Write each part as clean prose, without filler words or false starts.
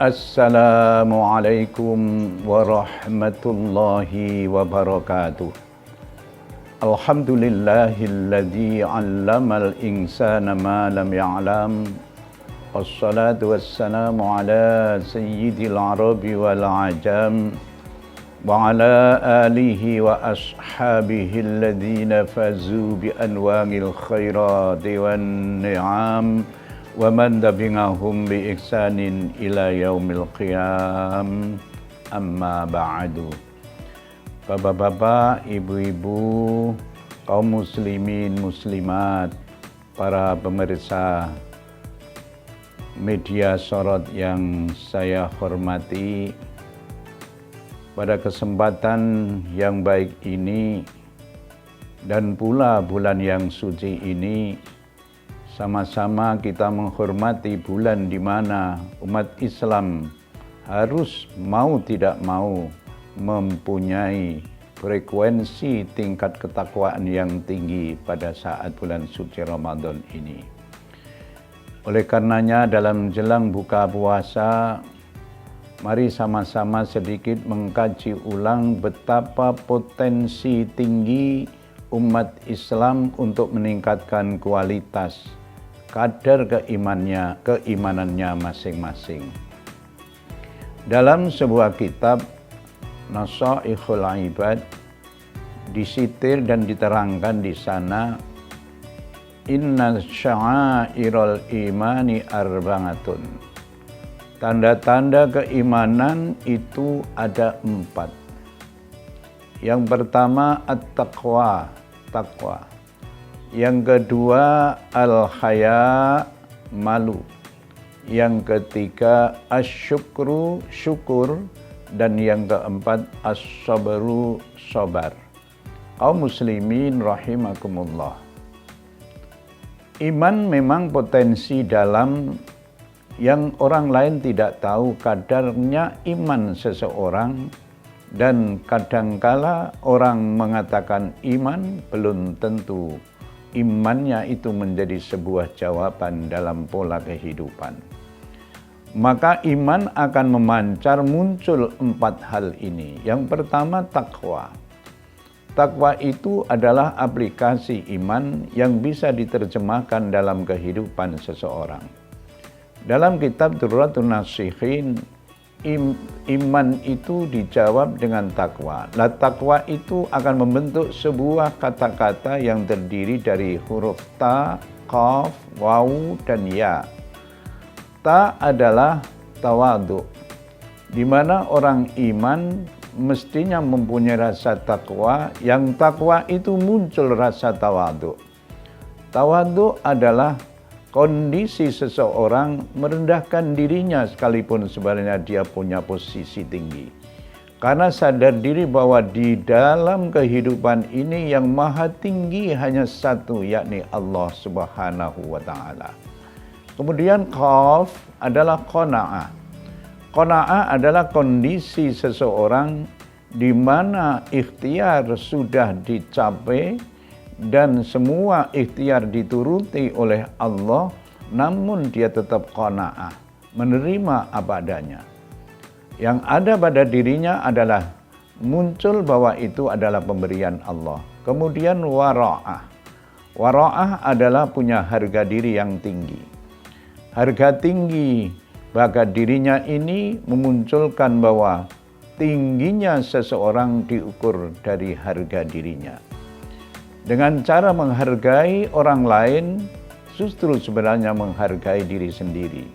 Assalamualaikum warahmatullahi wabarakatuh. Alhamdulillahilladzi 'allamal insana ma lam ya'lam. Wassalatu wassalamu ala sayyidil arabi wal ajam wa ala alihi wa ashabihi alladhina fazu bi anwa'il khairati wan ni'am wa man tabi'ahum bi ihsanin ila yaumil qiyam. Amma ba'du. Bapak-bapak, ibu-ibu, kaum muslimin muslimat, para pemirsa media sorot yang saya hormati, pada kesempatan yang baik ini dan pula bulan yang suci ini, sama-sama kita menghormati bulan di mana umat Islam harus mau tidak mau mempunyai frekuensi tingkat ketakwaan yang tinggi pada saat bulan suci Ramadan ini. Oleh karenanya dalam jelang buka puasa, mari sama-sama sedikit mengkaji ulang betapa potensi tinggi umat Islam untuk meningkatkan kualitas kadar keimanannya masing-masing. Dalam sebuah kitab Nasaikhul Ibad disitir dan diterangkan di sana, inna sya'airal imani arba'atun. Tanda-tanda keimanan itu ada 4. Yang pertama at-taqwa, takwa. Yang kedua al-haya, malu. Yang ketiga asyukru, syukur. Dan yang keempat as-sabru, sabar. Kaum muslimin rahimakumullah. Iman memang potensi dalam yang orang lain tidak tahu kadarnya iman seseorang, dan kadangkala orang mengatakan iman belum tentu imannya itu menjadi sebuah jawaban dalam pola kehidupan. Maka iman akan memancar, muncul 4 hal ini. Yang pertama takwa. Takwa itu adalah aplikasi iman yang bisa diterjemahkan dalam kehidupan seseorang. Dalam kitab Durratun Nasikhin, iman itu dijawab dengan takwa. Nah, takwa itu akan membentuk sebuah kata-kata yang terdiri dari huruf ta, qaf, waw, dan ya. Ta adalah tawadhu, di mana orang iman mestinya mempunyai rasa takwa, yang takwa itu muncul rasa tawadhu. Tawadhu adalah kondisi seseorang merendahkan dirinya sekalipun sebenarnya dia punya posisi tinggi. Karena sadar diri bahwa di dalam kehidupan ini yang maha tinggi hanya satu, yakni Allah Subhanahu wa ta'ala. Kemudian qaf adalah qanaah. Qanaah adalah kondisi seseorang di mana ikhtiar sudah dicapai dan semua ikhtiar dituruti oleh Allah, namun dia tetap qanaah, menerima apa adanya. Yang ada pada dirinya adalah muncul bahwa itu adalah pemberian Allah. Kemudian wara'ah. Wara'ah adalah punya harga diri yang tinggi. Harga tinggi pada dirinya ini memunculkan bahwa tingginya seseorang diukur dari harga dirinya. Dengan cara menghargai orang lain, justru sebenarnya menghargai diri sendiri.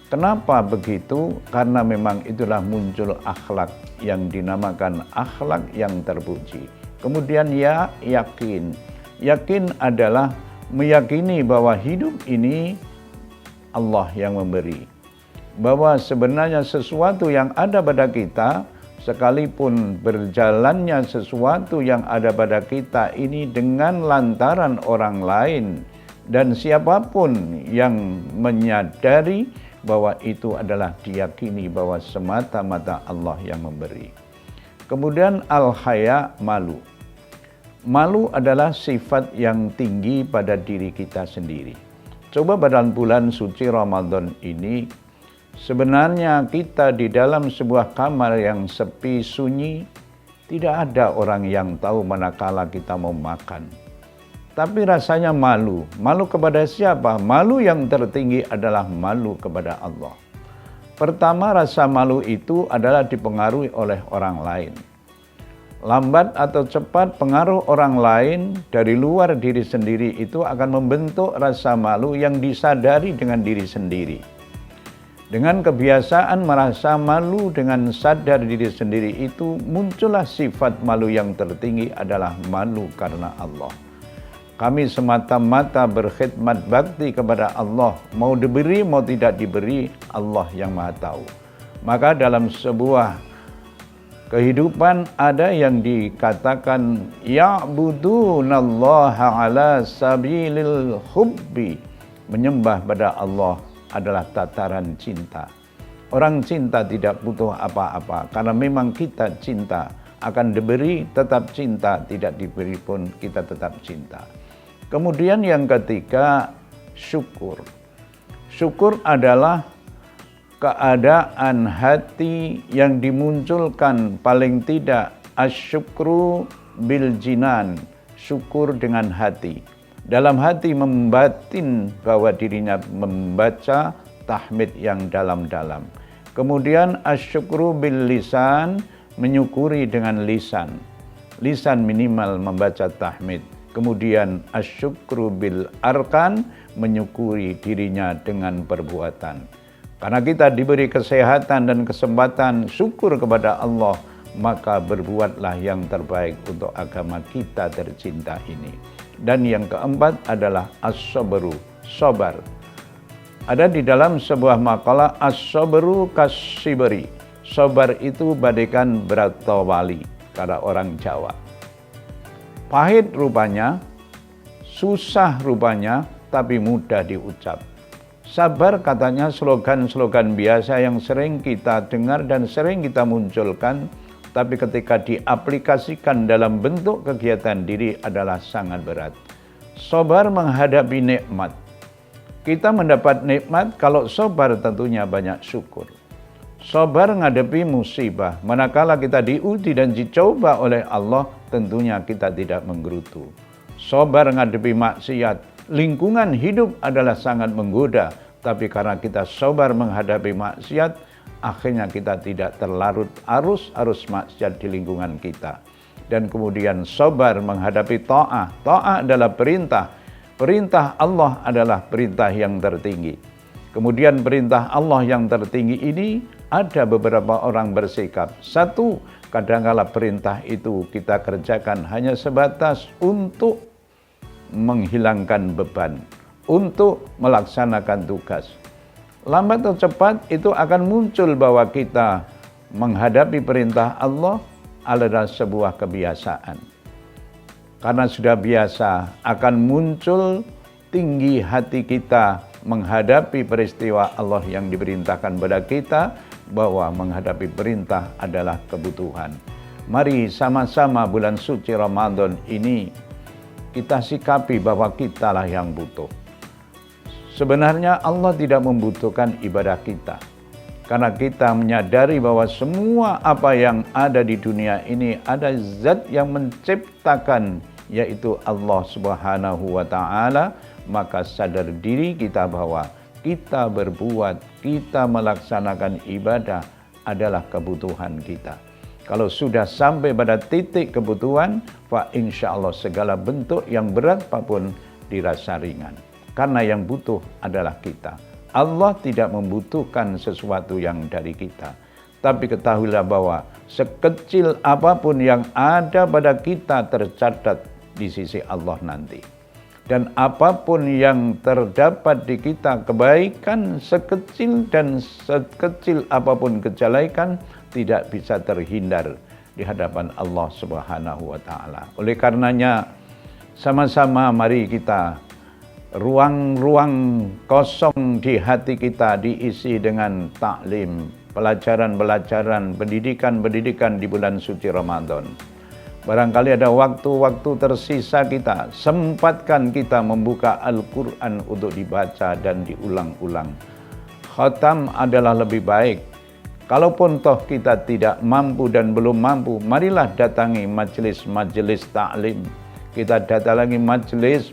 Kenapa begitu? Karena memang itulah muncul akhlak yang dinamakan akhlak yang terpuji. Kemudian ya, yakin. Yakin adalah meyakini bahwa hidup ini Allah yang memberi. Bahwa sebenarnya sesuatu yang ada pada kita, sekalipun berjalannya sesuatu yang ada pada kita ini dengan lantaran orang lain, dan siapapun yang menyadari bahwa itu adalah diyakini bahwa semata-mata Allah yang memberi. Kemudian al-haya, malu. Malu adalah sifat yang tinggi pada diri kita sendiri. Coba pada bulan suci Ramadan ini, Sebenarnya kita di dalam sebuah kamar yang sepi sunyi, tidak ada orang yang tahu manakala kita mau makan. Tapi rasanya malu. Malu kepada siapa? Malu yang tertinggi adalah malu kepada Allah. Pertama, rasa malu itu adalah dipengaruhi oleh orang lain. Lambat atau cepat pengaruh orang lain dari luar diri sendiri itu akan membentuk rasa malu yang disadari dengan diri sendiri. Dengan kebiasaan merasa malu dengan sadar diri sendiri itu, muncullah sifat malu yang tertinggi adalah malu karena Allah. Kami semata-mata berkhidmat bakti kepada Allah, mau diberi mau tidak diberi, Allah yang Maha Tahu. Maka dalam sebuah kehidupan ada yang dikatakan ya'budunallaha ala sabilil hubbi, menyembah pada Allah adalah tataran cinta. Orang cinta tidak butuh apa-apa karena memang kita cinta, akan diberi tetap cinta, tidak diberi pun kita tetap cinta. Kemudian yang ketiga, syukur. Syukur adalah keadaan hati yang dimunculkan paling tidak asyukru bil jinan, syukur dengan hati. Dalam hati membatin bahwa dirinya membaca tahmid yang dalam-dalam. Kemudian asyukru bil lisan, menyukuri dengan lisan. Lisan minimal membaca tahmid. Kemudian asyukru bil arkan, menyukuri dirinya dengan perbuatan. Karena kita diberi kesehatan dan kesempatan syukur kepada Allah, maka berbuatlah yang terbaik untuk agama kita tercinta ini. Dan yang keempat adalah as-sabru, sabar. Ada di dalam sebuah makalah as-sabru kas-sibri. Sabar itu bagaikan batu wali, kata orang Jawa. Pahit rupanya, susah rupanya, tapi mudah diucap. Sabar katanya slogan-slogan biasa yang sering kita dengar dan sering kita munculkan, tapi ketika diaplikasikan dalam bentuk kegiatan diri adalah sangat berat. Sabar menghadapi nikmat. Kita mendapat nikmat, kalau sabar tentunya banyak syukur. Sabar menghadapi musibah, manakala kita diuji dan dicoba oleh Allah, tentunya kita tidak menggerutu. Sabar menghadapi maksiat, lingkungan hidup adalah sangat menggoda, tapi karena kita sabar menghadapi maksiat, akhirnya kita tidak terlarut arus maksiat di lingkungan kita. Dan kemudian sabar menghadapi ta'ah. Ta'ah adalah perintah. Perintah Allah adalah perintah yang tertinggi. Kemudian perintah Allah yang tertinggi ini ada beberapa orang bersikap. Satu, kadangkala perintah itu kita kerjakan hanya sebatas untuk menghilangkan beban, untuk melaksanakan tugas. Lambat atau cepat itu akan muncul bahwa kita menghadapi perintah Allah adalah sebuah kebiasaan. Karena sudah biasa akan muncul tinggi hati kita menghadapi peristiwa Allah yang diperintahkan pada kita, bahwa menghadapi perintah adalah kebutuhan. Mari sama-sama bulan suci Ramadan ini kita sikapi bahwa kitalah yang butuh. Sebenarnya Allah tidak membutuhkan ibadah kita. Karena kita menyadari bahwa semua apa yang ada di dunia ini ada zat yang menciptakan, yaitu Allah Subhanahu wa Ta'ala. Maka sadar diri kita bahwa kita berbuat, kita melaksanakan ibadah adalah kebutuhan kita. Kalau sudah sampai pada titik kebutuhan, fa insya Allah segala bentuk yang berat apapun dirasa ringan. Karena yang butuh adalah kita. Allah tidak membutuhkan sesuatu yang dari kita. Tapi ketahuilah bahwa sekecil apapun yang ada pada kita tercatat di sisi Allah nanti. Dan apapun yang terdapat di kita, kebaikan sekecil dan sekecil apapun kejelekan, tidak bisa terhindar di hadapan Allah Subhanahu wa Ta'ala. Oleh karenanya, sama-sama mari kita ruang-ruang kosong di hati kita diisi dengan taklim, pelajaran-pelajaran, pendidikan-pendidikan di bulan suci Ramadan. Barangkali ada waktu-waktu tersisa kita, sempatkan kita membuka Al-Quran untuk dibaca dan diulang-ulang. khatam adalah lebih baik. Kalaupun toh kita tidak mampu dan belum mampu, marilah datangi majelis-majelis ta'lim. Kita datangi majelis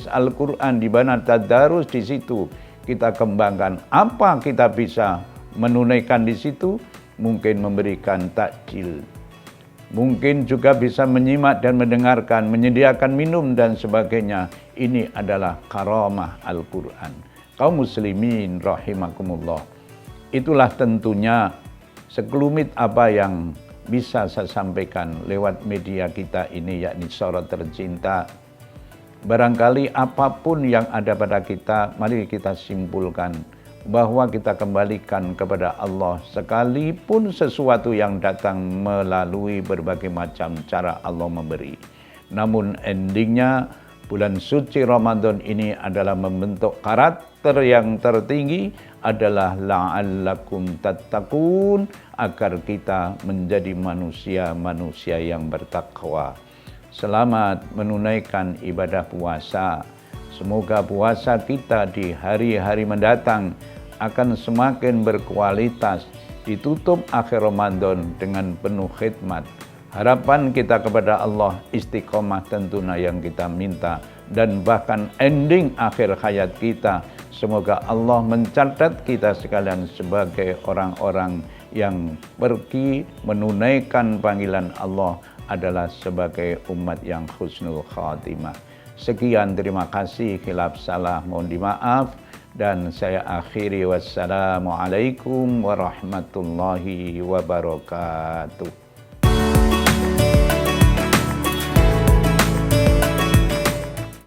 Al-Quran di mana tadarus di situ. Kita kembangkan apa kita bisa menunaikan di situ, mungkin memberikan takjil. Mungkin juga bisa menyimak dan mendengarkan, menyediakan minum dan sebagainya. Ini adalah karamah Al-Quran. Kaum muslimin rahimakumullah. Itulah tentunya sekelumit apa yang bisa saya sampaikan lewat media kita ini, yakni Suara Tercinta. Barangkali apapun yang ada pada kita, mari kita simpulkan bahwa kita kembalikan kepada Allah, sekalipun sesuatu yang datang melalui berbagai macam cara Allah memberi. Namun endingnya bulan suci Ramadan ini adalah membentuk karakter yang tertinggi, adalah la'allakum tattaqun, agar kita menjadi manusia-manusia yang bertakwa. Selamat menunaikan ibadah puasa. Semoga puasa kita di hari-hari mendatang akan semakin berkualitas, ditutup akhir Ramadan dengan penuh khidmat. Harapan kita kepada Allah istiqomah tentunya yang kita minta, dan bahkan ending akhir hayat kita, semoga Allah mencatat kita sekalian sebagai orang-orang yang pergi menunaikan panggilan Allah adalah sebagai umat yang husnul khatimah. Sekian, terima kasih, khilaf salah mohon dimaaf, dan saya akhiri, wassalamualaikum warahmatullahi wabarakatuh.